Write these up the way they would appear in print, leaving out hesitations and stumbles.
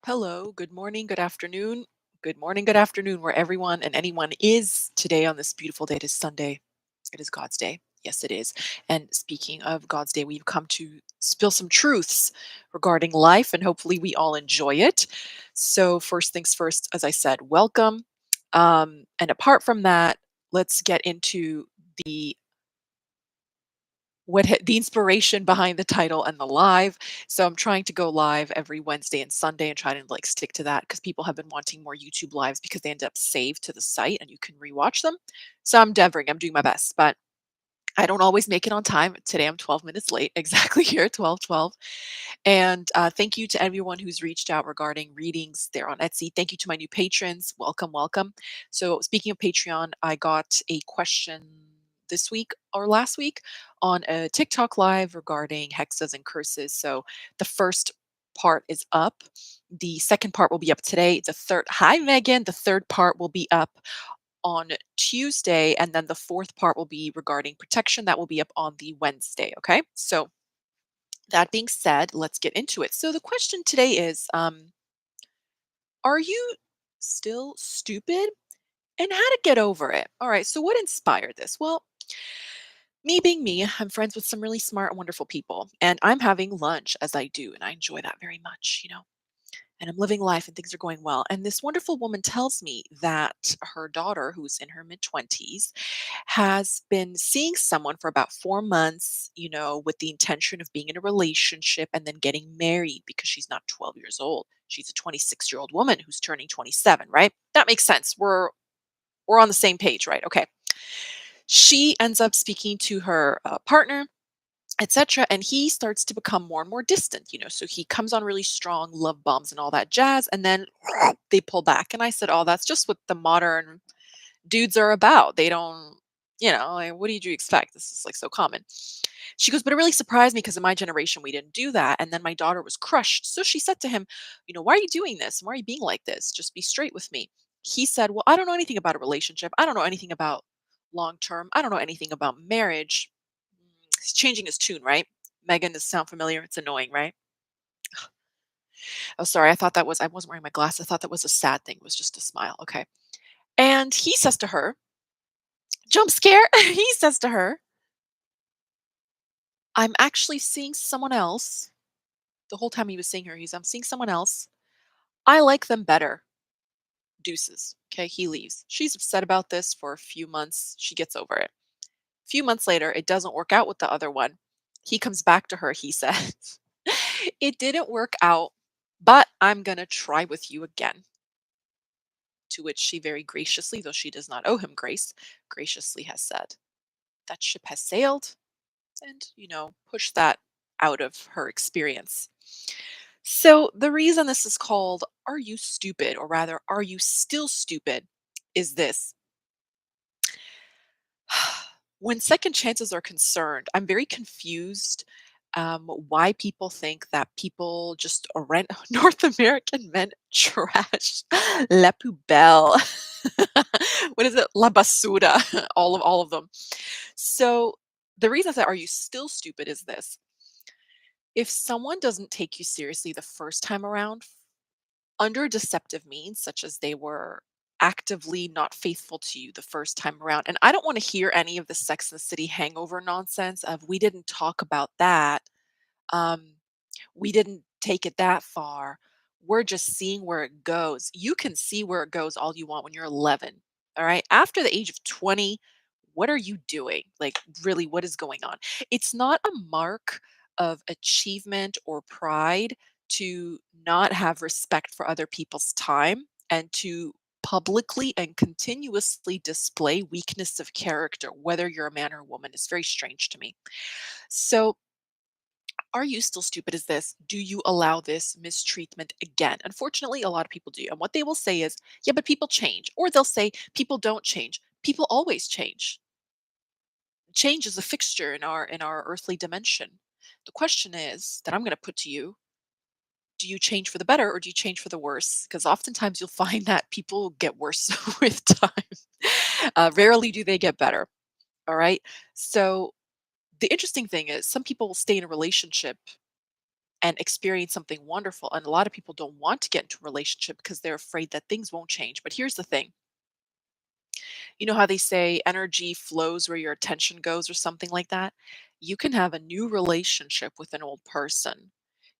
Hello, good morning, good afternoon. Good morning, good afternoon, where everyone and anyone is today on this beautiful day. It is Sunday. It is God's day. Yes, it is. And speaking of God's day, we've come to spill some truths regarding life, and hopefully we all enjoy it. So, first things first, as I said, welcome. And apart from that, let's get into the the inspiration behind the title and the live. So I'm trying to go live every Wednesday and Sunday and try to like stick to that because people have been wanting more YouTube lives because they end up saved to the site and you can rewatch them. So I'm endeavoring, I'm doing my best, but I don't always make it on time. Today I'm 12 minutes late, exactly here, 12:12. And thank you to everyone who's reached out regarding readings there on Etsy. Thank you to my new patrons. Welcome, welcome. So, speaking of Patreon, I got a question this week or last week on a TikTok live regarding hexas and curses. So, the first part is up. The second part will be up today. Hi, Megan. The third part will be up on Tuesday. And then the fourth part will be regarding protection. That will be up on the Wednesday. Okay. So, that being said, let's get into it. So the question today is, are you still stupid? And how to get over it? All right. So what inspired this? Well, me being me, I'm friends with some really smart and wonderful people, and I'm having lunch as I do, and I enjoy that very much. And I'm living life and things are going well. And this wonderful woman tells me that her daughter, who's in her mid 20s, has been seeing someone for about 4 months, with the intention of being in a relationship and then getting married because she's not 12 years old. She's a 26-year-old woman who's turning 27, right? That makes sense. We're on the same page, right? Okay. She ends up speaking to her partner, etc. And he starts to become more and more distant, so he comes on really strong love bombs and all that jazz, and then they pull back. And I said, oh, that's just what the modern dudes are about. They don't, like, what did you expect? This is like so common. She goes, but it really surprised me because in my generation we didn't do that. And then my daughter was crushed, so she said to him, why are you doing this? Why are you being like this? Just be straight with me. He said, well, I don't know anything about a relationship. I don't know anything about long term. I don't know anything about marriage. He's changing his tune, right? Megan, does it sound familiar? It's annoying, right? Oh, sorry. I wasn't wearing my glasses. I thought that was a sad thing. It was just a smile. Okay. And he says to her, jump scare. He says to her, I'm actually seeing someone else. The whole time he was seeing her, I'm seeing someone else. I like them better. Deuces. Okay. He leaves. She's upset about this for a few months. She gets over it. A few months later, it doesn't work out with the other one. He comes back to her. He says, it didn't work out, but I'm going to try with you again. To which she very graciously, though she does not owe him grace, graciously has said, that ship has sailed, and, push that out of her experience. So the reason this is called Are You Stupid? Or rather, Are You Still Stupid? Is this. When second chances are concerned, I'm very confused why people think that people just rent North American men trash. La poubelle. What is it? La basura. All of them. So the reason that are you still stupid is this. If someone doesn't take you seriously the first time around, under deceptive means, such as they were actively not faithful to you the first time around. And I don't want to hear any of the Sex and the City hangover nonsense of we didn't talk about that. Um, we didn't take it that far. We're just seeing where it goes. You can see where it goes all you want when you're 11. All right. After the age of 20, what are you doing? Like, really, what is going on? It's not a mark of achievement or pride to not have respect for other people's time and to publicly and continuously display weakness of character, whether you're a man or a woman. It's very strange to me. So, are you still stupid as this? Do you allow this mistreatment again? Unfortunately, a lot of people do. And what they will say is, yeah, but people change. Or they'll say, people don't change. People always change. Change is a fixture in our earthly dimension. The question is that I'm going to put to you, do you change for the better or do you change for the worse? Because oftentimes you'll find that people get worse with time. Rarely do they get better. All right. So the interesting thing is some people will stay in a relationship and experience something wonderful. And a lot of people don't want to get into a relationship because they're afraid that things won't change. But here's the thing, you know how they say energy flows where your attention goes or something like that? You can have a new relationship with an old person.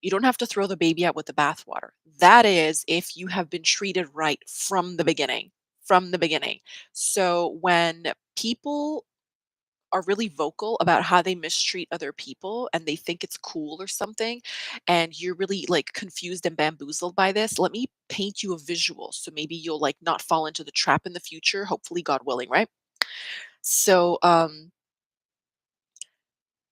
You don't have to throw the baby out with the bathwater. That is, if you have been treated right from the beginning. From the beginning. So when people are really vocal about how they mistreat other people and they think it's cool or something, and you're really like confused and bamboozled by this, let me paint you a visual so maybe you'll like not fall into the trap in the future, hopefully God willing, right? So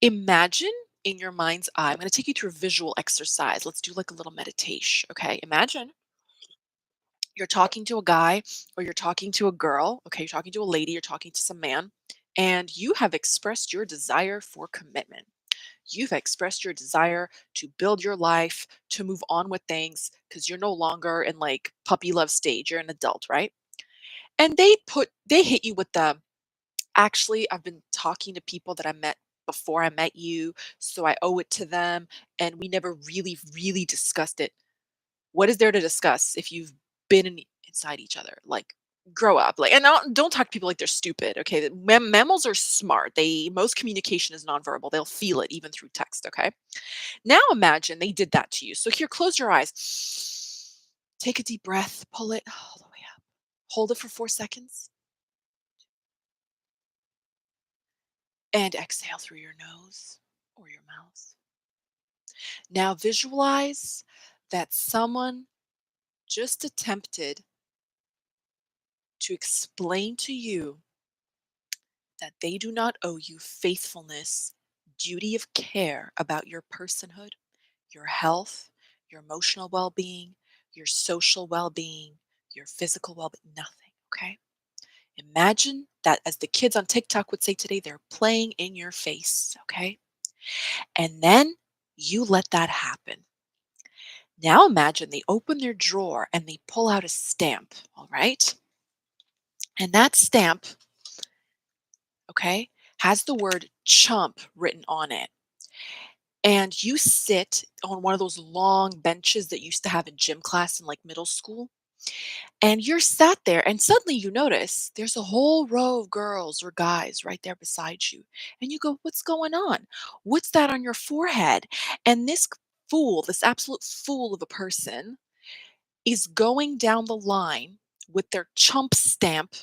imagine in your mind's eye, I'm going to take you through a visual exercise. Let's do like a little meditation. Okay, imagine you're talking to a guy or you're talking to a girl. Okay, you're talking to a lady, you're talking to some man, and you have expressed your desire for commitment. You've expressed your desire to build your life, to move on with things because you're no longer in like puppy love stage. You're an adult, right? And they hit you with the, actually, I've been talking to people that I met before I met you, so I owe it to them. And we never really, really discussed it. What is there to discuss if you've been inside each other? Like, grow up. Like, and don't talk to people like they're stupid. Okay, mammals are smart. Most communication is nonverbal. They'll feel it even through text. Okay, now imagine they did that to you. So here, close your eyes. Take a deep breath. Pull it all the way up. Hold it for 4 seconds and exhale through your nose or your mouth. Now visualize that someone just attempted to explain to you that they do not owe you faithfulness, duty of care about your personhood, your health, your emotional well being, your social well being, your physical well being, nothing. Okay. Imagine that, as the kids on TikTok would say today, they're playing in your face. Okay. And then you let that happen. Now imagine they open their drawer and they pull out a stamp. All right. And that stamp, okay, has the word chump written on it. And you sit on one of those long benches that you used to have in gym class in like middle school. And you're sat there, and suddenly you notice there's a whole row of girls or guys right there beside you. And you go, what's going on? What's that on your forehead? And this fool, this absolute fool of a person, is going down the line with their chump stamp,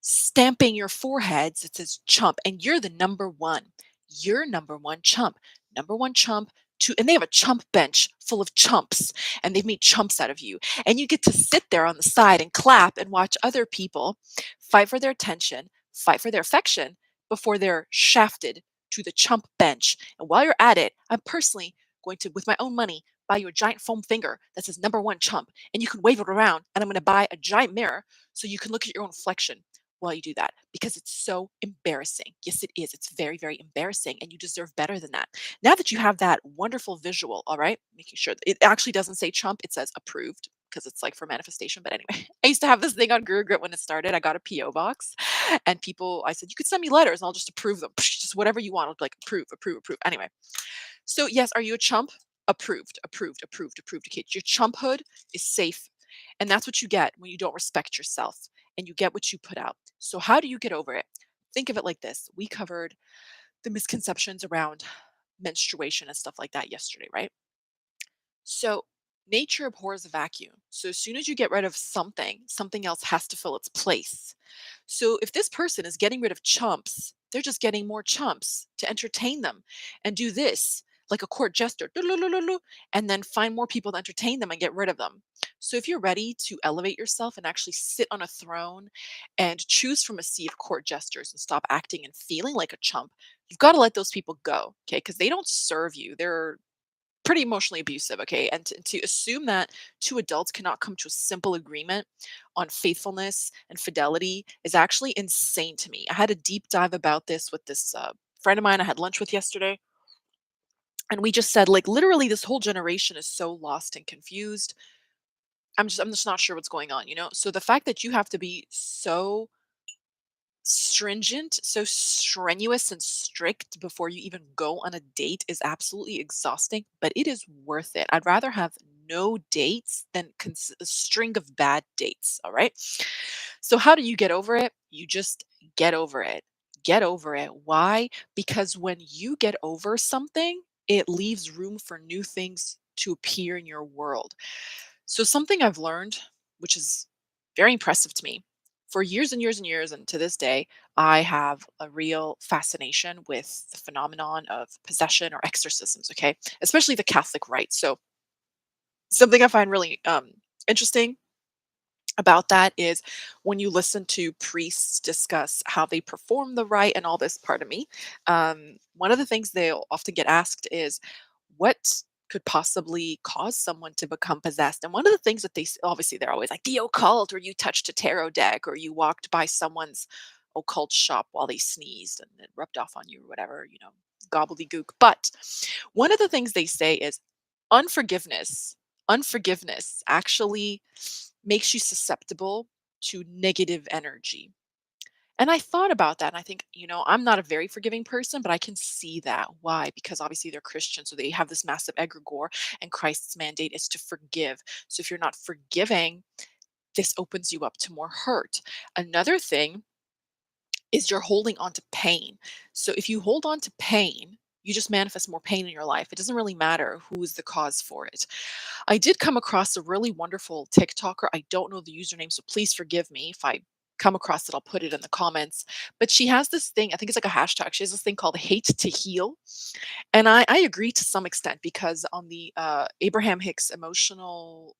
stamping your foreheads. It says chump, and you're the number one. You're number one chump. Number one chump. Two, and they have a chump bench full of chumps, and they've made chumps out of you. And you get to sit there on the side and clap and watch other people fight for their attention, fight for their affection before they're shafted to the chump bench. And while you're at it, I'm personally going to, with my own money, buy you a giant foam finger that says number one chump, and you can wave it around. And I'm going to buy a giant mirror so you can look at your own reflection while you do that, because it's so embarrassing. Yes, it is. It's very, very embarrassing, and you deserve better than that. Now that you have that wonderful visual, all right, making sure it actually doesn't say chump, it says approved because it's like for manifestation. But anyway, I used to have this thing on Guru Grit when it started. I got a PO box, and people, I said, you could send me letters and I'll just approve them. Just whatever you want. I'll be like, approve, approve, approve. Anyway, so yes, are you a chump? Approved, approved, approved, approved. Okay, your chumphood is safe. And that's what you get when you don't respect yourself and you get what you put out. So, how do you get over it? Think of it like this. We covered the misconceptions around menstruation and stuff like that yesterday, right? So, nature abhors a vacuum. So, as soon as you get rid of something, something else has to fill its place. So, if this person is getting rid of chumps, they're just getting more chumps to entertain them and do this like a court jester, and then find more people to entertain them and get rid of them. So, if you're ready to elevate yourself and actually sit on a throne and choose from a sea of court jesters and stop acting and feeling like a chump, you've got to let those people go, okay? Because they don't serve you. They're pretty emotionally abusive, okay? And to assume that two adults cannot come to a simple agreement on faithfulness and fidelity is actually insane to me. I had a deep dive about this with this friend of mine I had lunch with yesterday. And we just said, like, literally, this whole generation is so lost and confused. I'm just not sure what's going on, you know? So the fact that you have to be so stringent, so strenuous and strict before you even go on a date is absolutely exhausting, but it is worth it. I'd rather have no dates than a string of bad dates. All right. So, how do you get over it? You just get over it. Get over it. Why? Because when you get over something, it leaves room for new things to appear in your world. So, something I've learned, which is very impressive to me, for years and years and years, and to this day, I have a real fascination with the phenomenon of possession or exorcisms, okay? Especially the Catholic rite. So, something I find really interesting about that is when you listen to priests discuss how they perform the rite and all this part of me, one of the things they'll often get asked is what could possibly cause someone to become possessed. And one of the things that obviously they're always like the occult, or you touched a tarot deck, or you walked by someone's occult shop while they sneezed and it rubbed off on you, or whatever, gobbledygook. But one of the things they say is unforgiveness. Unforgiveness actually makes you susceptible to negative energy. And I thought about that and I think, I'm not a very forgiving person, but I can see that. Why? Because obviously they're Christian, so they have this massive egregore, and Christ's mandate is to forgive. So if you're not forgiving, this opens you up to more hurt. Another thing is you're holding on to pain. So if you hold on to pain, you just manifest more pain in your life. It doesn't really matter who is the cause for it. I did come across a really wonderful TikToker. I don't know the username, so please forgive me if I come across it. I'll put it in the comments. But she has this thing, I think it's like a hashtag. She has this thing called hate to heal. And I agree to some extent because on the Abraham Hicks emotional,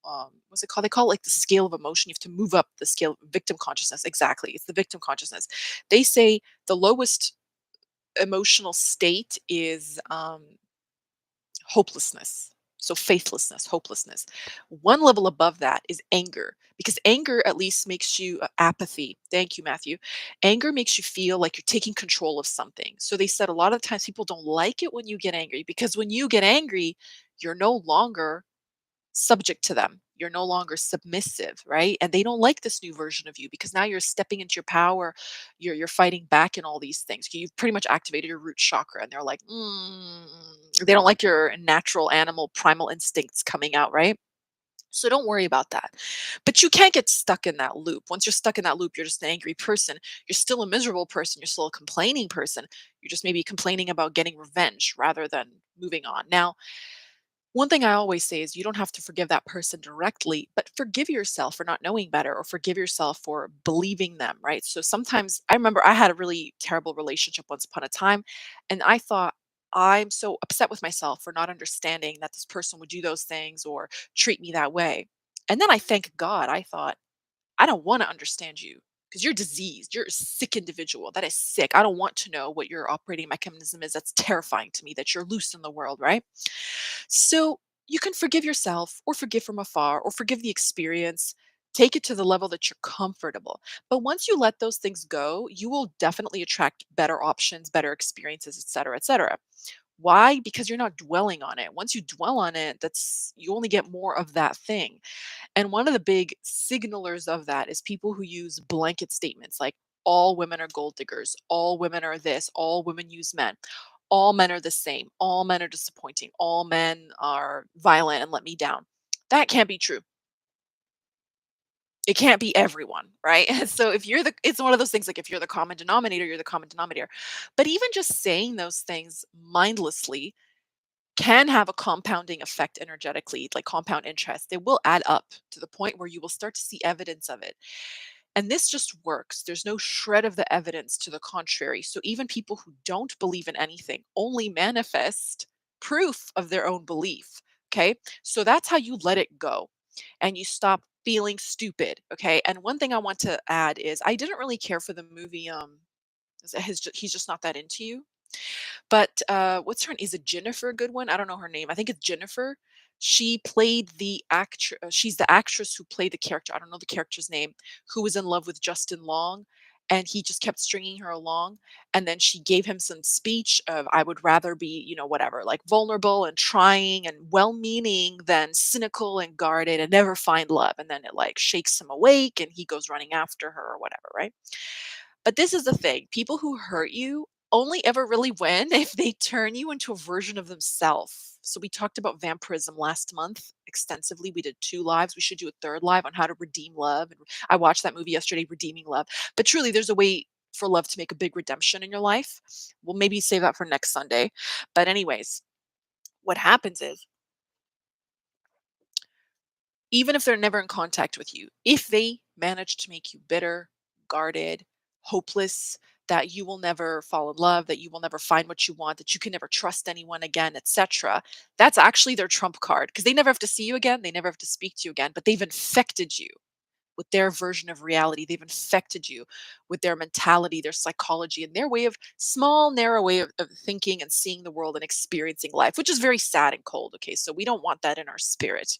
what's it called? They call it like the scale of emotion. You have to move up the scale, victim consciousness. Exactly. It's the victim consciousness. They say the lowest emotional state is hopelessness. So faithlessness, hopelessness. One level above that is anger, because anger at least makes you apathy. Thank you, Matthew. Anger makes you feel like you're taking control of something. So they said a lot of times people don't like it when you get angry, because when you get angry, you're no longer subject to them. You're no longer submissive, right? And they don't like this new version of you because now you're stepping into your power. You're fighting back in all these things. You've pretty much activated your root chakra, and they're like, they don't like your natural animal primal instincts coming out, right? So don't worry about that. But you can't get stuck in that loop. Once you're stuck in that loop, you're just an angry person. You're still a miserable person. You're still a complaining person. You're just maybe complaining about getting revenge rather than moving on. Now, one thing I always say is you don't have to forgive that person directly, but forgive yourself for not knowing better, or forgive yourself for believing them, right? So sometimes I remember I had a really terrible relationship once upon a time, and I thought, I'm so upset with myself for not understanding that this person would do those things or treat me that way. And then I thank God. I thought, I don't want to understand you because you're diseased. You're a sick individual. That is sick. I don't want to know what your operating mechanism is. That's terrifying to me that you're loose in the world, right? So you can forgive yourself, or forgive from afar, or forgive the experience. Take it to the level that you're comfortable. But once you let those things go, you will definitely attract better options, better experiences, et cetera, et cetera. Why? Because you're not dwelling on it. Once you dwell on it, that's you only get more of that thing. And one of the big signalers of that is people who use blanket statements like all women are gold diggers, all women are this, all women use men, all men are the same, all men are disappointing, all men are violent and let me down. That can't be true. It can't be everyone, right? So if you're it's one of those things like if you're the common denominator, you're the common denominator. But even just saying those things mindlessly can have a compounding effect energetically, like compound interest. They will add up to the point where you will start to see evidence of it. And this just works. There's no shred of the evidence to the contrary. So even people who don't believe in anything only manifest proof of their own belief. Okay. So that's how you let it go and you stop feeling stupid. Okay. And one thing I want to add is I didn't really care for the movie. He's just not that into you. But, what's her is it Jennifer Goodwin? I don't know her name. I think it's Jennifer. She played the actress. She's the actress who played the character. I don't know the character's name, who was in love with Justin Long, and he just kept stringing her along. And then she gave him some speech of, "I would rather be, whatever, like vulnerable and trying and well-meaning than cynical and guarded and never find love." And then it like shakes him awake and he goes running after her or whatever, right? But this is the thing, people who hurt you only ever really win if they turn you into a version of themselves. So we talked about vampirism last month extensively. We did 2 lives. We should do a 3rd live on how to redeem love, and I watched that movie yesterday, Redeeming Love. But truly, there's a way for love to make a big redemption in your life. We'll maybe save that for next Sunday. But anyways, what happens is, even if they're never in contact with you, if they manage to make you bitter, guarded, hopeless, that you will never fall in love, that you will never find what you want, that you can never trust anyone again, etc., that's actually their trump card, because they never have to see you again, they never have to speak to you again, but they've infected you with their version of reality. They've infected you with their mentality, their psychology, and their way of small, narrow way of thinking and seeing the world and experiencing life, which is very sad and cold. Okay. So we don't want that in our spirit.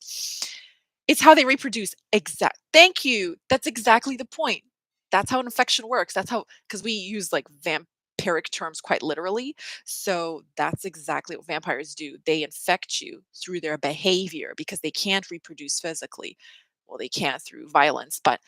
It's how they reproduce. Exact. Thank you. That's exactly the point. That's how an infection works. That's how, because we use like vampiric terms quite literally. So that's exactly what vampires do. They infect you through their behavior because they can't reproduce physically. Well, they can through violence, but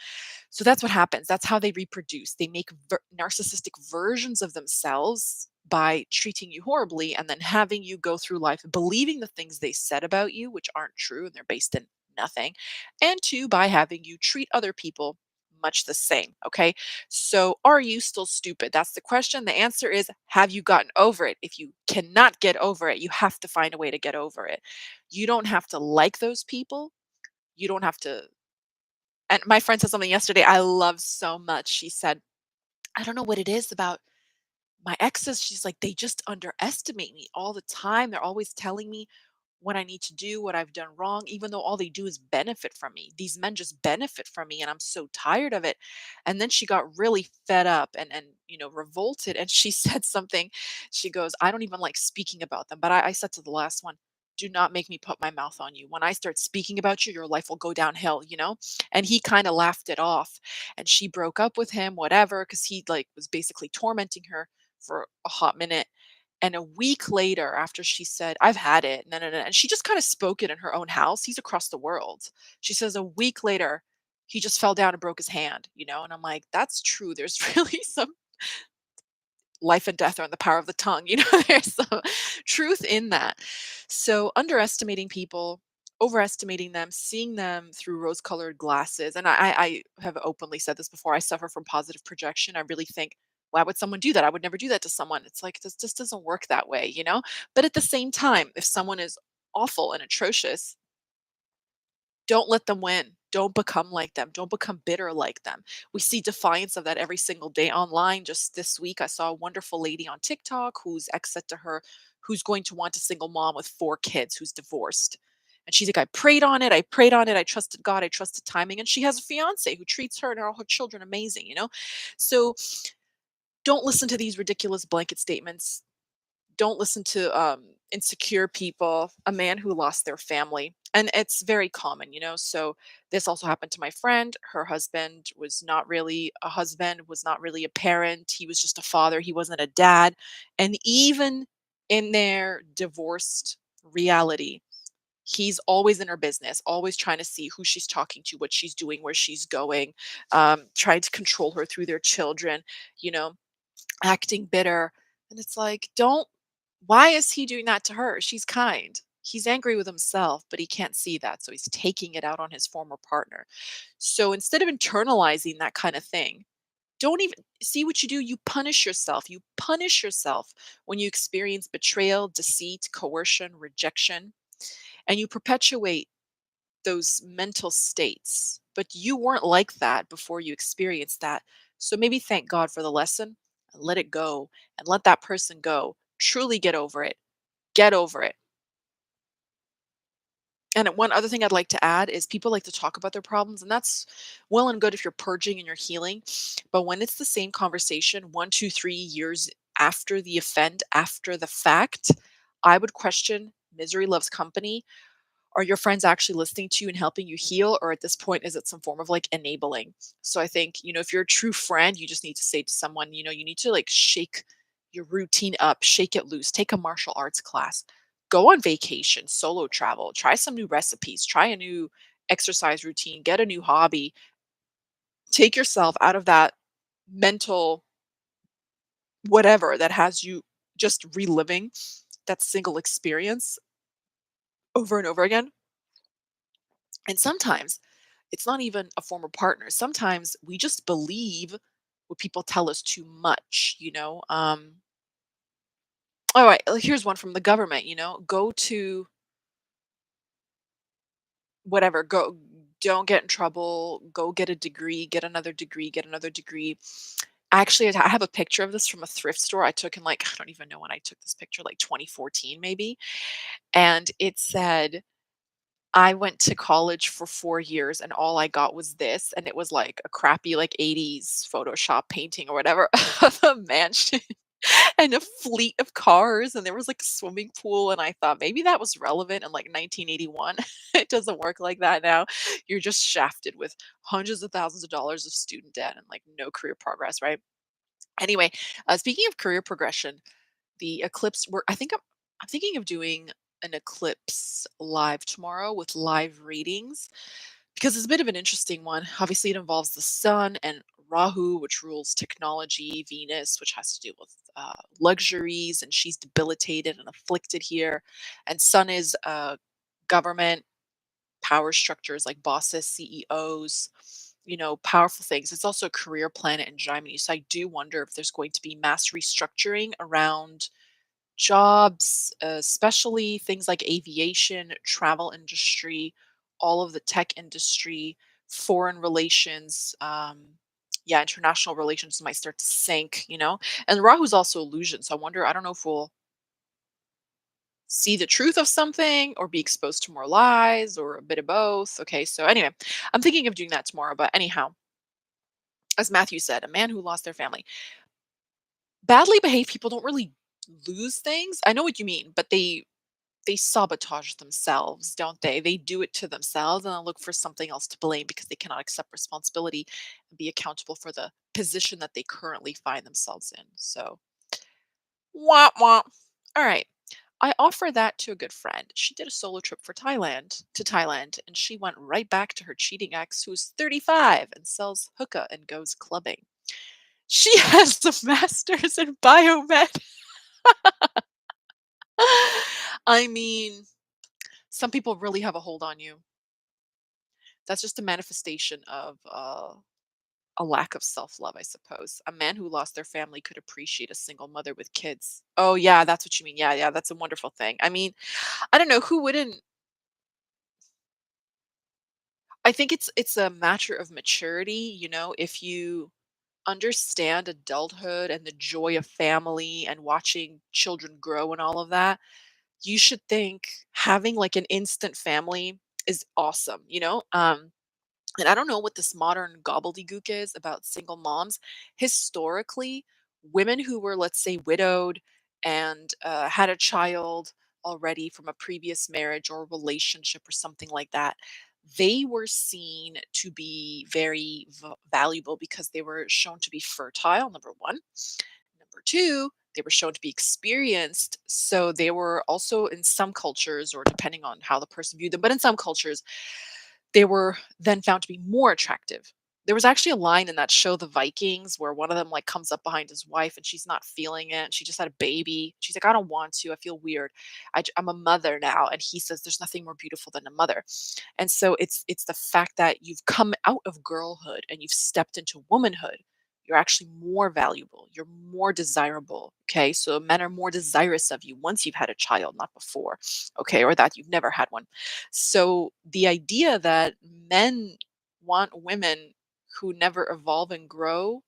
so that's what happens. That's how they reproduce. They make narcissistic versions of themselves by treating you horribly and then having you go through life believing the things they said about you, which aren't true and they're based in nothing. And two, by having you treat other people much the same. Okay. So are you still stupid? That's the question. The answer is, have you gotten over it? If you cannot get over it, you have to find a way to get over it. You don't have to like those people. You don't have to, and my friend said something yesterday I love so much. She said, "I don't know what it is about my exes." She's like, "They just underestimate me all the time. They're always telling me what I need to do, what I've done wrong, even though all they do is benefit from me. These men just benefit from me and I'm so tired of it." And then she got really fed up and revolted, and she said something. She goes, "I don't even like speaking about them." But I said to the last one, "Do not make me put my mouth on you. When I start speaking about you, your life will go downhill." And he kind of laughed it off. And she broke up with him, whatever, because he like was basically tormenting her for a hot minute. And a week later, after she said, "I've had it," no, no, no, and she just kind of spoke it in her own house. He's across the world. She says a week later, he just fell down and broke his hand. And I'm like, that's true. There's really some life and death are in the power of the tongue. There's some truth in that. So underestimating people, overestimating them, seeing them through rose colored glasses. And I have openly said this before. I suffer from positive projection. I really think, why would someone do that? I would never do that to someone. It's like, this just doesn't work that way. But at the same time, if someone is awful and atrocious, don't let them win. Don't become like them. Don't become bitter like them. We see defiance of that every single day online. Just this week, I saw a wonderful lady on TikTok whose ex said to her, who's going to want a single mom with 4 kids who's divorced. And she's like, "I prayed on it. I prayed on it. I trusted God. I trusted timing." And she has a fiance who treats her and all her children amazing. So don't listen to these ridiculous blanket statements. Don't listen to insecure people, a man who lost their family. And it's very common. So this also happened to my friend. Her husband was not really a husband, was not really a parent. He was just a father. He wasn't a dad. And even in their divorced reality, he's always in her business, always trying to see who she's talking to, what she's doing, where she's going, trying to control her through their children, you know, acting bitter. And it's like, don't why is he doing that to her? She's kind. He's angry with himself, but he can't see that. So he's taking it out on his former partner. So instead of internalizing that kind of thing, don't even see what you do. You punish yourself. You punish yourself when you experience betrayal, deceit, coercion, rejection, and you perpetuate those mental states. But you weren't like that before you experienced that. So maybe thank God for the lesson and let it go and let that person go. Truly get over it. Get over it. And one other thing I'd like to add is people like to talk about their problems, and that's well and good if you're purging and you're healing. But when it's the same conversation 1, 2, 3 years after the offend, after the fact, I would question misery loves company. Are your friends actually listening to you and helping you heal? Or at this point, is it some form of like enabling? So I think, if you're a true friend, you just need to say to someone, you need to like shake your routine up, shake it loose, take a martial arts class, go on vacation, solo travel, try some new recipes, try a new exercise routine, get a new hobby, take yourself out of that mental whatever that has you just reliving that single experience over and over again. And sometimes it's not even a former partner. Sometimes we just believe what people tell us too much, you know? All right, here's one from the government, go to whatever, go, don't get in trouble, go get a degree, get another degree, get another degree. Actually, I have a picture of this from a thrift store I took in, like, I don't even know when I took this picture, like 2014 maybe. And it said, I went to college for 4 years and all I got was this, and it was like a crappy, like, 80s Photoshop painting or whatever of a mansion and a fleet of cars, and there was, like, a swimming pool, and I thought maybe that was relevant in, like, 1981. It doesn't work like that now. You're just shafted with hundreds of thousands of dollars of student debt and, like, no career progress, right? Anyway, speaking of career progression, the eclipse, I'm thinking of doing an eclipse live tomorrow with live readings because it's a bit of an interesting one. Obviously, it involves the sun and Rahu, which rules technology, Venus, which has to do with luxuries, and she's debilitated and afflicted here. And sun is government, power structures like bosses, CEOs, powerful things. It's also a career planet in Gemini. So I do wonder if there's going to be mass restructuring around jobs, especially things like aviation, travel industry, all of the tech industry, foreign relations. Yeah, international relations might start to sink. And Rahu's also illusion. So I wonder, I don't know if we'll see the truth of something or be exposed to more lies or a bit of both. Okay, so anyway, I'm thinking of doing that tomorrow. But anyhow, as Matthew said, a man who lost their family. Badly behaved people don't really lose things. I know what you mean, but they sabotage themselves, don't they? They do it to themselves and then look for something else to blame because they cannot accept responsibility and be accountable for the position that they currently find themselves in. So, wah wah. All right. I offer that to a good friend. She did a solo trip to Thailand, and she went right back to her cheating ex who's 35 and sells hookah and goes clubbing. She has a master's in biomed. I mean, some people really have a hold on you. That's just a manifestation of a lack of self love, I suppose. A man who lost their family could appreciate a single mother with kids. Oh, yeah, that's what you mean. Yeah, yeah, that's a wonderful thing. I mean, I don't know who wouldn't. I think it's a matter of maturity, if you understand adulthood and the joy of family and watching children grow and all of that, you should think having like an instant family is awesome. And I don't know what this modern gobbledygook is about single moms. Historically, women who were, let's say, widowed and had a child already from a previous marriage or relationship or something like that, they were seen to be very valuable because they were shown to be fertile, number one. Number two, they were shown to be experienced. So they were also in some cultures, or depending on how the person viewed them, but in some cultures, they were then found to be more attractive. There was actually a line in that show, The Vikings, where one of them like comes up behind his wife and she's not feeling it. And she just had a baby. She's like, I don't want to. I feel weird. I'm a mother now. And he says, there's nothing more beautiful than a mother. And so it's the fact that you've come out of girlhood and you've stepped into womanhood. You're actually more valuable. You're more desirable. Okay. So men are more desirous of you once you've had a child, not before. Okay. Or that you've never had one. So the idea that men want women who never evolve and grow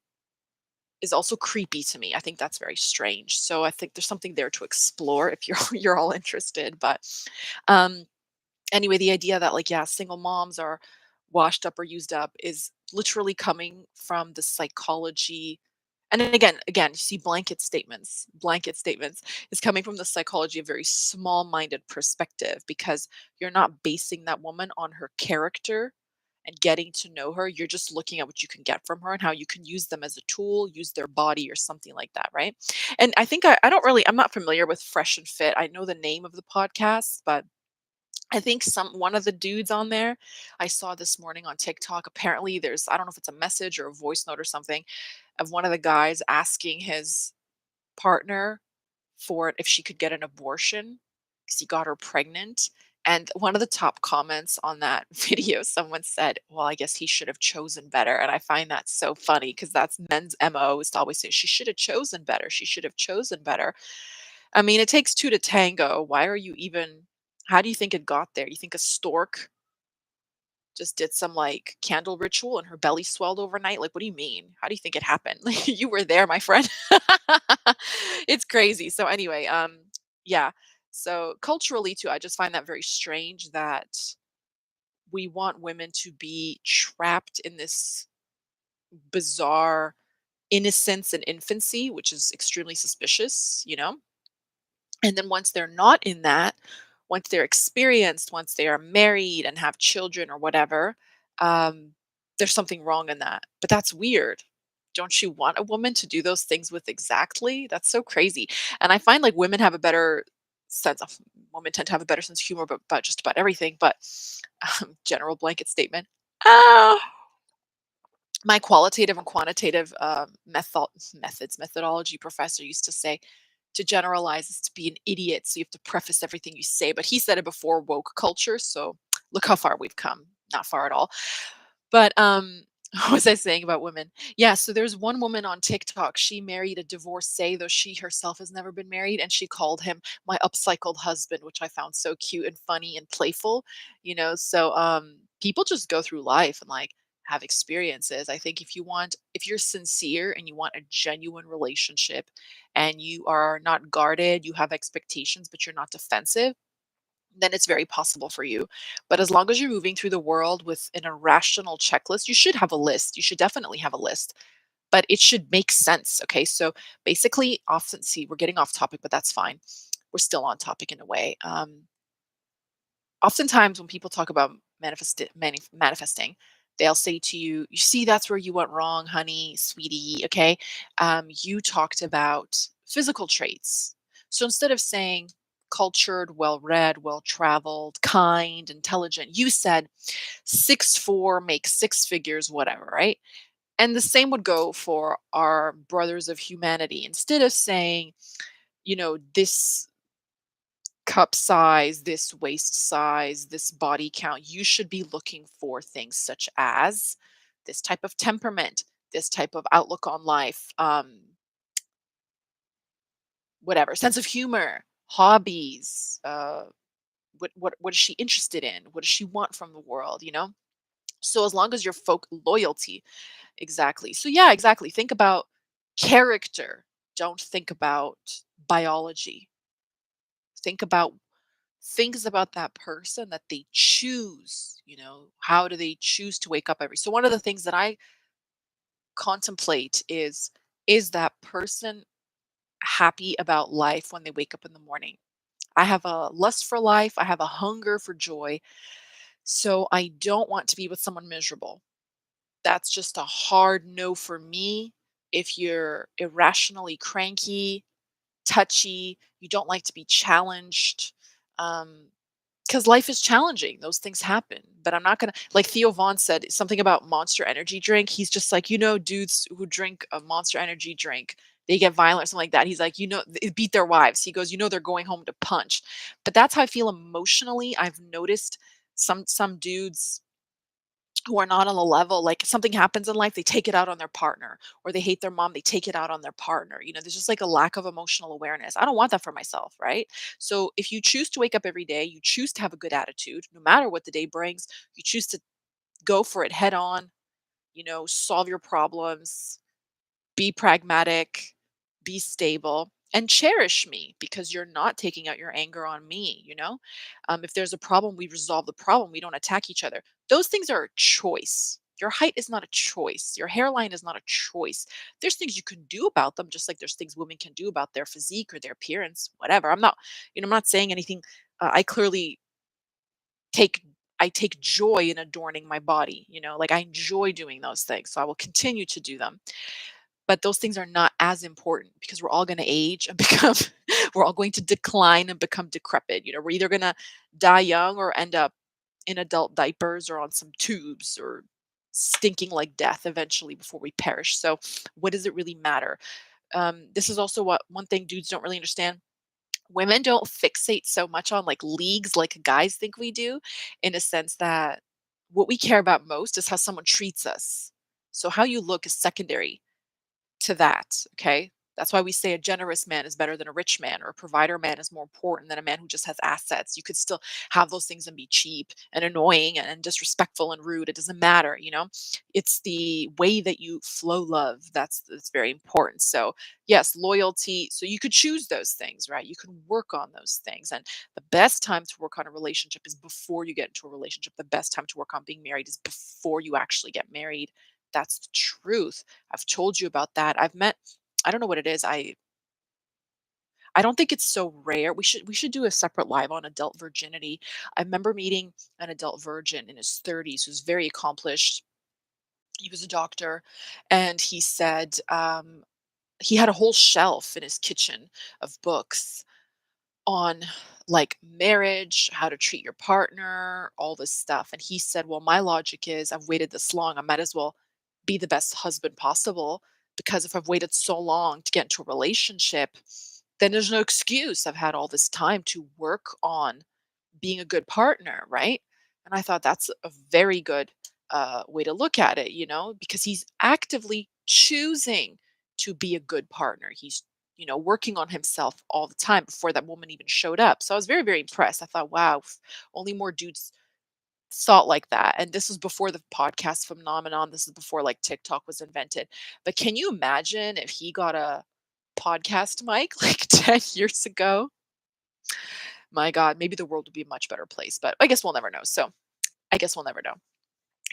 is also creepy to me. I think that's very strange. So I think there's something there to explore if you're you're all interested. But um anyway, the idea that like, yeah, single moms are washed up or used up is literally coming from the psychology. And then again, you see blanket statements is coming from the psychology of very small-minded perspective, because you're not basing that woman on her character and getting to know her. You're just looking at what you can get from her and how you can use them as a tool, use their body or something like that, right? And I think I don't really, I'm not familiar with Fresh and Fit. I know the name of the podcast, but I think some one of the dudes on there I saw this morning on TikTok, apparently there's, I don't know if it's a message or a voice note or something, of one of the guys asking his partner for if she could get an abortion because he got her pregnant. And one of the top comments on that video, someone said, "Well, I guess he should have chosen better." And I find that so funny because that's men's MO is to always say, "She should have chosen better. She should have chosen better." I mean, it takes two to tango. Why are you even, how do you think it got there? You think a stork just did some like candle ritual and her belly swelled overnight? Like, what do you mean? How do you think it happened? Like, you were there, my friend. It's crazy. So anyway, yeah. So culturally too, I just find that very strange that we want women to be trapped in this bizarre innocence and infancy, which is extremely suspicious, you know? And then once they're not in that, once they're experienced, once they are married and have children or whatever, um, there's something wrong in that. But that's weird. Don't you want a woman to do those things with exactly? That's so crazy. And I find like women have a better sense of, women tend to have a better sense of humor about just about everything. But general blanket statement. Ah, my qualitative and quantitative methodology professor used to say to generalize is to be an idiot, so you have to preface everything you say, but he said it before woke culture, so look how far we've come. Not far at all. But what was I saying about women? Yeah, so there's one woman on TikTok. She married a divorcee, though she herself has never been married, and she called him my upcycled husband, which I found so cute and funny and playful, you know. So people just go through life and like have experiences. I think if you're sincere and you want a genuine relationship and you are not guarded, you have expectations, but you're not defensive, then it's very possible for you. But as long as you're moving through the world with an irrational checklist, you should have a list. You should definitely have a list, but it should make sense. Okay. So basically, often, see, we're getting off topic, but that's fine. We're still on topic in a way. Oftentimes, when people talk about manifesting, they'll say to you, "You see, that's where you went wrong, honey, sweetie." Okay. You talked about physical traits. So instead of saying cultured, well read, well traveled, kind, intelligent, you said 6'4", make six figures, whatever, right? And the same would go for our brothers of humanity. Instead of saying, this cup size, this waist size, this body count, you should be looking for things such as this type of temperament, this type of outlook on life, whatever, sense of humor, hobbies, what is she interested in? What does she want from the world, you know? So as long as your folk loyalty, exactly. So yeah, exactly. Think about character. Don't think about biology. Think about things about that person that they choose, how do they choose to wake up every, so one of the things that I contemplate is that person happy about life when they wake up in the morning? I have a lust for life, I have a hunger for joy, so I don't want to be with someone miserable. That's just a hard no for me. If you're irrationally cranky, touchy, you don't like to be challenged, um, because life is challenging. Those things happen. But I'm not gonna, like Theo Vaughn said something about Monster Energy drink. He's just like, dudes who drink a Monster Energy drink, they get violent or something like that. He's like, they beat their wives. He goes, they're going home to punch. But that's how I feel emotionally. I've noticed some dudes who are not on the level, like something happens in life, they take it out on their partner, or they hate their mom, they take it out on their partner. There's just like a lack of emotional awareness. I don't want that for myself, right? So if you choose to wake up every day, you choose to have a good attitude, no matter what the day brings, you choose to go for it head on, solve your problems, be pragmatic, be stable, and cherish me because you're not taking out your anger on me. If there's a problem, we resolve the problem. We don't attack each other. Those things are a choice. Your height is not a choice. Your hairline is not a choice. There's things you can do about them, just like there's things women can do about their physique or their appearance, whatever. I'm not saying anything. I clearly take I take joy in adorning my body. Like I enjoy doing those things, so I will continue to do them, but those things are not as important because we're all going to age and become we're all going to decline and become decrepit. We're either going to die young or end up in adult diapers or on some tubes or stinking like death eventually before we perish. So, what does it really matter? This is also what one thing dudes don't really understand. Women don't fixate so much on like leagues like guys think we do, in a sense that what we care about most is how someone treats us. So, how you look is secondary to that, okay? That's why we say a generous man is better than a rich man, or a provider man is more important than a man who just has assets. You could still have those things and be cheap and annoying and disrespectful and rude. It doesn't matter, you know? It's the way that you flow love that's very important. So, yes, loyalty. So you could choose those things, right? You can work on those things. And the best time to work on a relationship is before you get into a relationship. The best time to work on being married is before you actually get married. That's the truth. I've told you about that. I've met I don't know what it is. I don't think it's so rare. We should do a separate live on adult virginity. I remember meeting an adult virgin in his 30s who's very accomplished. He was a doctor, and he said he had a whole shelf in his kitchen of books on like marriage, how to treat your partner, all this stuff. And he said, well, my logic is I've waited this long. I might as well be the best husband possible, because if I've waited so long to get into a relationship, then there's no excuse. I've had all this time to work on being a good partner, right? And I thought that's a very good way to look at it, because he's actively choosing to be a good partner. He's, working on himself all the time before that woman even showed up. So I was very, very impressed. I thought, wow, if only more dudes thought like that. And this was before the podcast phenomenon. This is before like TikTok was invented. But can you imagine if he got a podcast mic like 10 years ago? My God, maybe the world would be a much better place, but I guess we'll never know. So I guess we'll never know.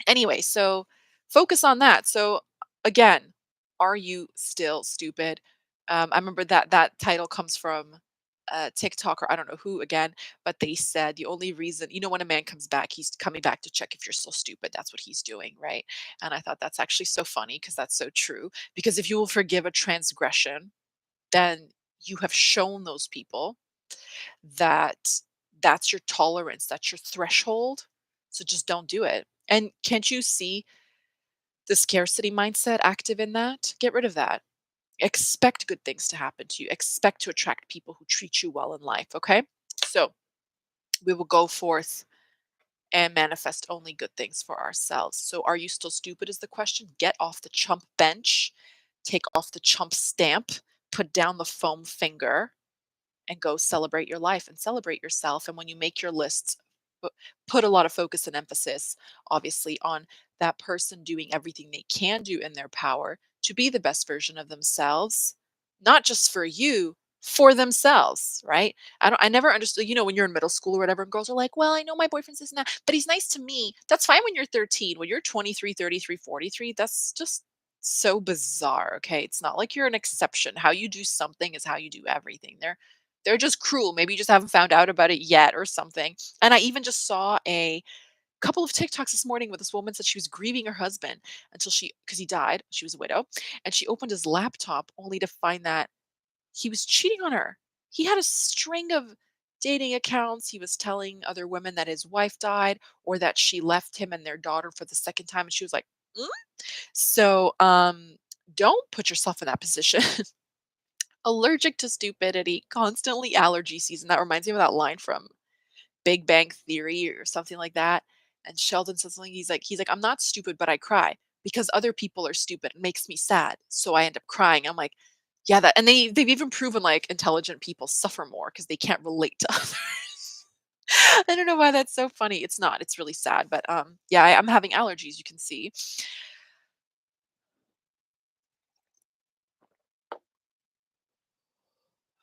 Anyway, so focus on that. So again, are you still stupid? I remember that title comes from TikTok, or I don't know who again, but they said the only reason, when a man comes back, he's coming back to check if you're still stupid. That's what he's doing, right? And I thought that's actually so funny, because that's so true. Because if you will forgive a transgression, then you have shown those people that that's your tolerance, that's your threshold. So just don't do it. And can't you see the scarcity mindset active in that? Get rid of that. Expect good things to happen to you. Expect to attract people who treat you well in life. Okay. So we will go forth and manifest only good things for ourselves. So, are you still stupid? Is the question. Get off the chump bench, take off the chump stamp, put down the foam finger, and go celebrate your life and celebrate yourself. And when you make your lists, pu- put a lot of focus and emphasis, obviously, on that person doing everything they can do in their power to be the best version of themselves, not just for you, for themselves, right? I never understood, when you're in middle school or whatever, and girls are like, well, I know my boyfriend's this and that, but he's nice to me. That's fine when you're 13. When you're 23, 33, 43, that's just so bizarre. Okay. It's not like you're an exception. How you do something is how you do everything. They're just cruel. Maybe you just haven't found out about it yet or something. And I even just saw a couple of TikToks this morning where this woman said she was grieving her husband until because he died. She was a widow. And she opened his laptop only to find that he was cheating on her. He had a string of dating accounts. He was telling other women that his wife died, or that she left him and their daughter for the second time. And she was like, "Mm?" So don't put yourself in that position. Allergic to stupidity, constantly allergy season. That reminds me of that line from Big Bang Theory or something like that. And Sheldon says something. He's like, I'm not stupid, but I cry because other people are stupid. It makes me sad, so I end up crying. I'm like, yeah, that. And they've even proven like intelligent people suffer more because they can't relate to others. I don't know why that's so funny. It's not. It's really sad. But yeah, I'm having allergies. You can see.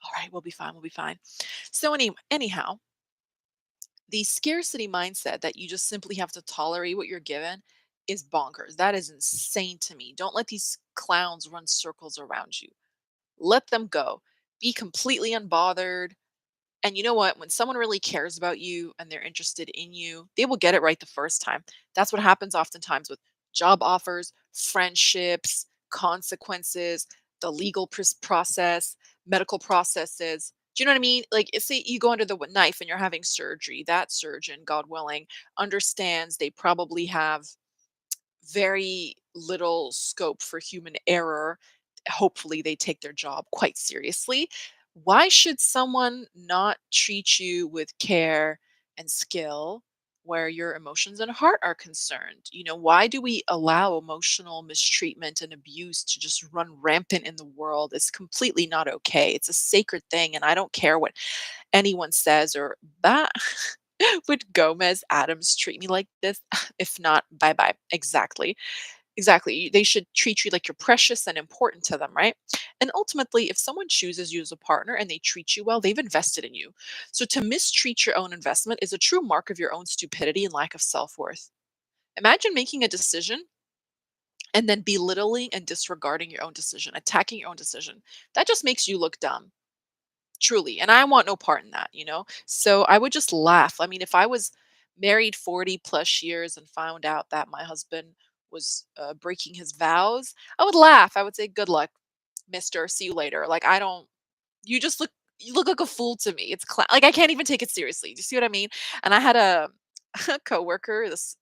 All right, we'll be fine. We'll be fine. So anyhow, the scarcity mindset that you just simply have to tolerate what you're given is bonkers. That is insane to me. Don't let these clowns run circles around you. Let them go. Be completely unbothered. And you know what? When someone really cares about you and they're interested in you, they will get it right the first time. That's what happens oftentimes with job offers, friendships, consequences, the legal process, medical processes. Do you know what I mean? Like, say you go under the knife and you're having surgery. That surgeon, God willing, understands they probably have very little scope for human error. Hopefully, they take their job quite seriously. Why should someone not treat you with care and skill where your emotions and heart are concerned? Why do we allow emotional mistreatment and abuse to just run rampant in the world? It's completely not okay. It's a sacred thing, and I don't care what anyone says or that. Would Gomez Adams treat me like this? If not, bye bye. Exactly. Exactly. They should treat you like you're precious and important to them, right? And ultimately, if someone chooses you as a partner and they treat you well, they've invested in you. So to mistreat your own investment is a true mark of your own stupidity and lack of self worth. Imagine making a decision and then belittling and disregarding your own decision, attacking your own decision. That just makes you look dumb. Truly, and I want no part in that. So I would just laugh. I mean, if I was married 40 plus years and found out that my husband was breaking his vows, I would laugh. I would say, "Good luck, mister. See you later." Like, I don't, you look like a fool to me. Like, I can't even take it seriously. Do you see what I mean? And I had a, a coworker, this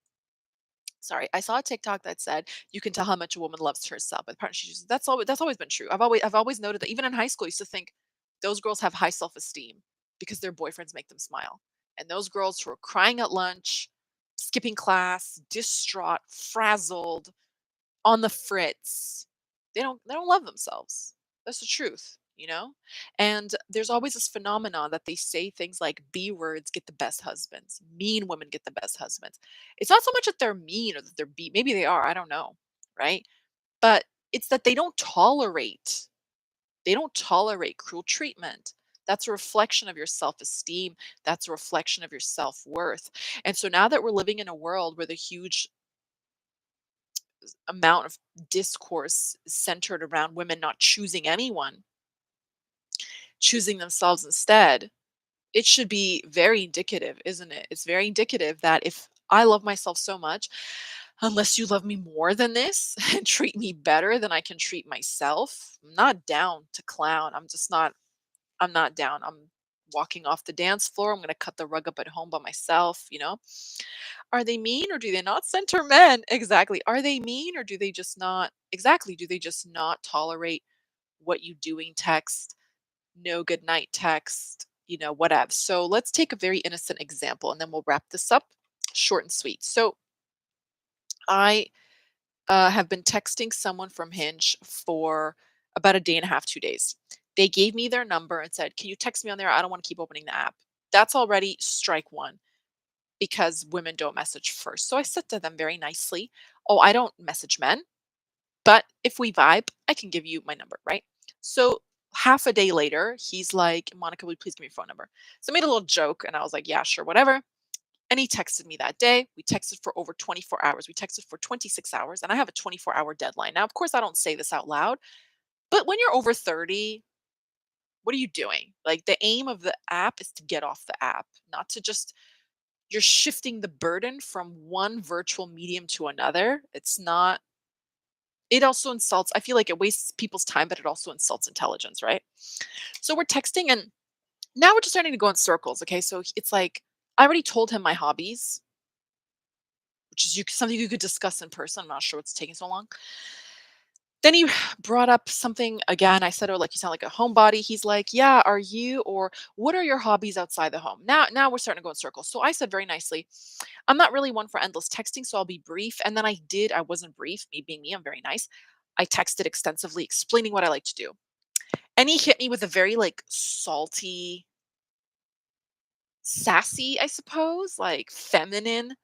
sorry, I saw a TikTok that said you can tell how much a woman loves herself by the partner she chooses. That's always been true. I've always noted that even in high school, I used to think those girls have high self-esteem because their boyfriends make them smile. And those girls who are crying at lunch, skipping class, distraught, frazzled, on the fritz. They don't love themselves. That's the truth. And there's always this phenomenon that they say things like B words get the best husbands, mean women get the best husbands. It's not so much that they're mean or that they're maybe they are, I don't know, right? But it's that they don't tolerate cruel treatment. That's a reflection of your self-esteem. That's a reflection of your self-worth. And so now that we're living in a world where the huge amount of discourse centered around women not choosing anyone, choosing themselves instead, it should be very indicative, isn't it? It's very indicative that if I love myself so much, unless you love me more than this and treat me better than I can treat myself, I'm not down to clown. I'm not down. I'm walking off the dance floor. I'm going to cut the rug up at home by myself. Are they mean or do they not center men? Exactly. Are they mean or do they just not? Exactly. Do they just not tolerate what you doing text, no good night text, whatever. So let's take a very innocent example and then we'll wrap this up short and sweet. So I have been texting someone from Hinge for about a day and a half, 2 days. They gave me their number and said, "Can you text me on there? I don't want to keep opening the app." That's already strike one because women don't message first. So I said to them very nicely, "Oh, I don't message men, but if we vibe, I can give you my number, right?" So half a day later, he's like, "Monica, will you please give me your phone number?" So I made a little joke and I was like, "Yeah, sure, whatever." And he texted me that day. We texted for over 24 hours. We texted for 26 hours, and I have a 24-hour deadline. Now, of course, I don't say this out loud, but when you're over 30, what are you doing? Like, the aim of the app is to get off the app, not to just, you're shifting the burden from one virtual medium to another. It's not, it also insults, I feel like it wastes people's time, but it also insults intelligence, right? So we're texting, and now we're just starting to go in circles. Okay. So it's like, I already told him my hobbies, which is something you could discuss in person. I'm not sure what's taking so long. Then he brought up something again. I said, "Oh, like you sound like a homebody." He's like, "Yeah, are you? Or what are your hobbies outside the home?" Now we're starting to go in circles. So I said very nicely, "I'm not really one for endless texting, so I'll be brief." And then I wasn't brief. Me being me, I'm very nice. I texted extensively explaining what I like to do. And he hit me with a very like salty, sassy, I suppose, like feminine.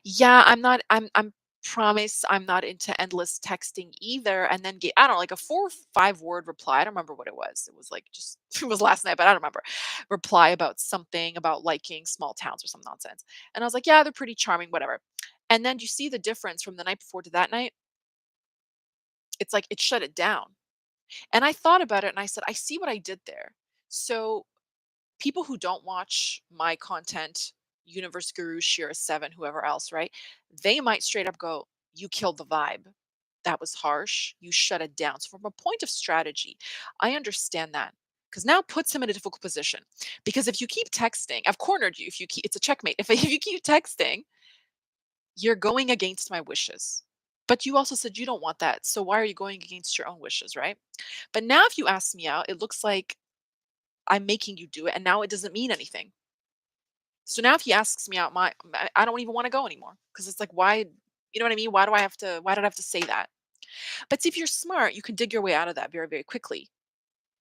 Yeah, I'm promise I'm not into endless texting either. And then I don't know, like a 4 or 5 word reply. I don't remember what it was. It was like just it was last night, but I don't remember. Reply about something about liking small towns or some nonsense. And I was like, yeah, they're pretty charming, whatever. And then you see the difference from the night before to that night? It's like it shut it down. And I thought about it and I said, I see what I did there. So people who don't watch my content, Universe Guru, Shira 7, whoever else, right? They might straight up go, "You killed the vibe. That was harsh. You shut it down." So, from a point of strategy, I understand that because now puts him in a difficult position. Because if you keep texting, I've cornered you. It's a checkmate. If you keep texting, you're going against my wishes. But you also said you don't want that. So why are you going against your own wishes, right? But now if you ask me out, it looks like I'm making you do it, and now it doesn't mean anything. So now if he asks me out, I don't even want to go anymore because it's like, why? You know what I mean? Why did I have to say that? But see, if you're smart, you can dig your way out of that very, very quickly.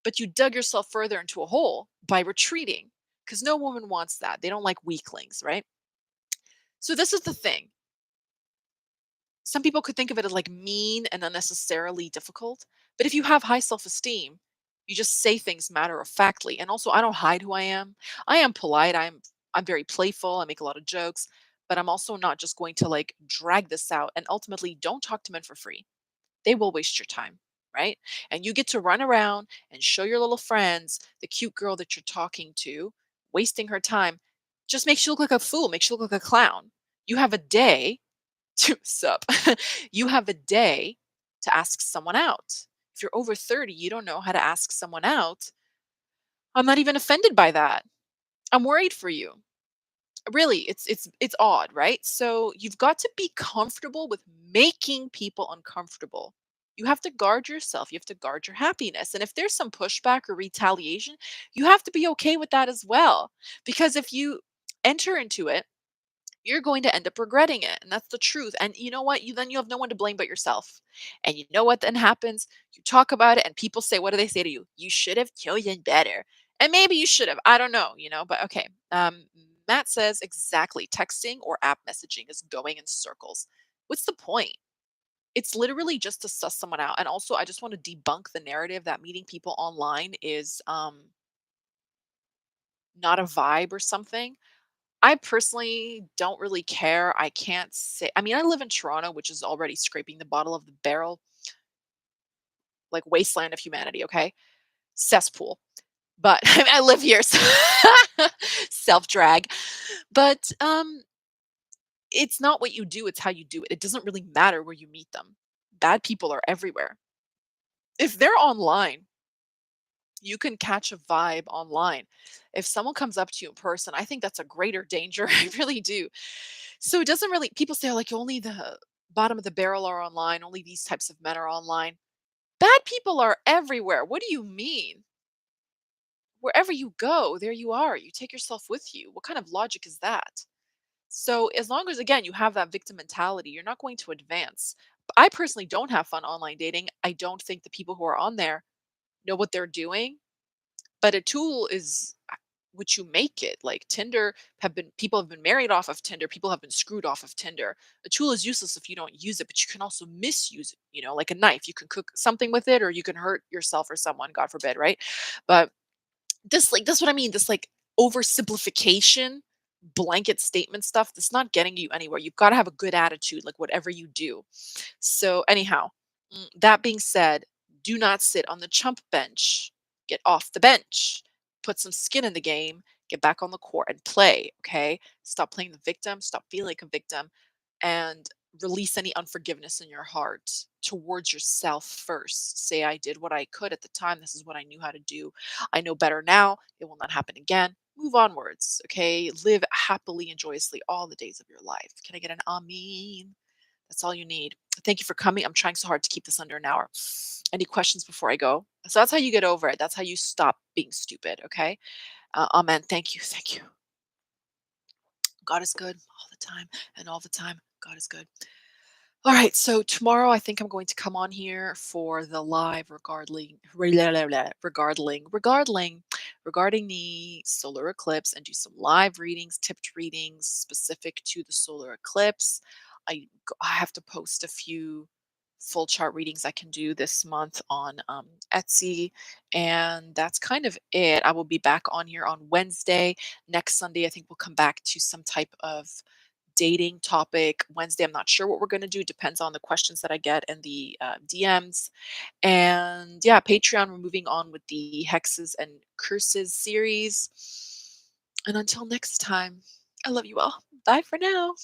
But you dug yourself further into a hole by retreating because no woman wants that. They don't like weaklings, right? So this is the thing. Some people could think of it as like mean and unnecessarily difficult. But if you have high self esteem, you just say things matter of factly. And also, I don't hide who I am. I am polite. I'm very playful. I make a lot of jokes, but I'm also not just going to like drag this out. And ultimately, don't talk to men for free. They will waste your time, right? And you get to run around and show your little friends the cute girl that you're talking to, wasting her time. Just makes you look like a fool, makes you look like a clown. You have a day to sup. You have a day to ask someone out. If you're over 30, you don't know how to ask someone out. I'm not even offended by that. I'm worried for you. Really, it's odd, right? So you've got to be comfortable with making people uncomfortable. You have to guard yourself. You have to guard your happiness. And if there's some pushback or retaliation, you have to be okay with that as well. Because if you enter into it, you're going to end up regretting it, and that's the truth. And you know what, you have no one to blame but yourself. And you know what then happens, you talk about it and people say, what do they say to you? You should have chosen better. And maybe you should have, I don't know, but okay. Matt says exactly, texting or app messaging is going in circles. What's the point? It's literally just to suss someone out. And also, I just want to debunk the narrative that meeting people online is not a vibe or something. I personally don't really care. I can't say, I mean, I live in Toronto, which is already scraping the bottom of the barrel, like wasteland of humanity, okay? Cesspool. But I, mean, I live here, so self drag. But it's not what you do, it's how you do it. It doesn't really matter where you meet them. Bad people are everywhere. If they're online, you can catch a vibe online. If someone comes up to you in person, I think that's a greater danger. I really do. So it doesn't really, people say like only the bottom of the barrel are online, only these types of men are online. Bad people are everywhere. What do you mean? Wherever you go, there you are. You take yourself with you. What kind of logic is that? So as long as again you have that victim mentality, you're not going to advance. I personally don't have fun online dating. I don't think the people who are on there know what they're doing. But a tool is what you make it. Like Tinder, have been people have been married off of Tinder, people have been screwed off of Tinder. A tool is useless if you don't use it, but you can also misuse it, like a knife. You can cook something with it or you can hurt yourself or someone, God forbid, right? But that's what I mean. This like oversimplification, blanket statement stuff, that's not getting you anywhere. You've got to have a good attitude, like whatever you do. So, anyhow, that being said, do not sit on the chump bench. Get off the bench. Put some skin in the game. Get back on the court and play. Okay. Stop playing the victim. Stop feeling like a victim. And release any unforgiveness in your heart towards yourself first. Say, I did what I could at the time. This is what I knew how to do. I know better now. It will not happen again. Move onwards. Okay. Live happily and joyously all the days of your life. Can I get an amen? That's all you need. Thank you for coming. I'm trying so hard to keep this under an hour. Any questions before I go? So that's how you get over it. That's how you stop being stupid. Okay. Amen. Thank you. Thank you. God is good all the time. And all the time, God is good. All right. So tomorrow, I think I'm going to come on here for the live regarding the solar eclipse and do some live readings, tipped readings specific to the solar eclipse. I have to post a few full chart readings I can do this month on Etsy, and that's kind of it. I will be back on here on Wednesday. Next Sunday, I think we'll come back to some type of dating topic. Wednesday, I'm not sure what we're going to do. Depends on the questions that I get and the DMs. And yeah, Patreon, we're moving on with the Hexes and Curses series. And until next time, I love you all. Bye for now.